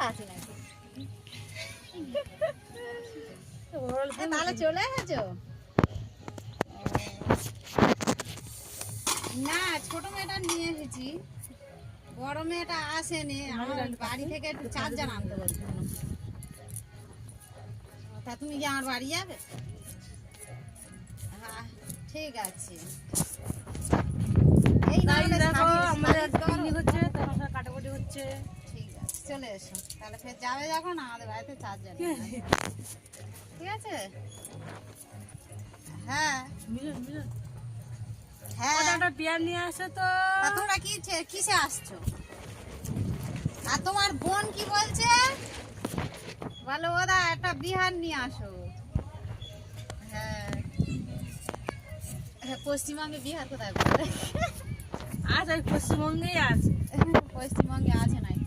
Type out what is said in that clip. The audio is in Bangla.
আছে নাকি? তাহলে চলে এসেছো? না, ছোট মেয়েটা নিয়ে এসেছি, বড় মেয়েটা আসেনি। আমার বাড়ি থেকে একটু চার্জার আনতে বলছিল। তা তুমি কি আমার বাড়ি যাবে? হ্যাঁ, ঠিক আছে। এই না দেখো আমাদের পিকনিক হচ্ছে, তোমার সাথে কাটাকুটি হচ্ছে। ঠিক আছে, চলে এসো। তাহলে ফের যাবে যখন আমাদের বাড়িতে চার্জার ঠিক আছে? হ্যাঁ মিলন মিলন হ্যাঁ। একটা বিয়ার নিয়ে আসো তো। তা তোমরা কিসে আসছো? আর তোমার বোন কি বলছে? বলো ওরা একটা বিহার নিয়ে আসো। হ্যাঁ, পশ্চিমবঙ্গে বিহার কোথায় পড়ে? আজ ওই পশ্চিমবঙ্গেই আছে। পশ্চিমবঙ্গে আছে নাই?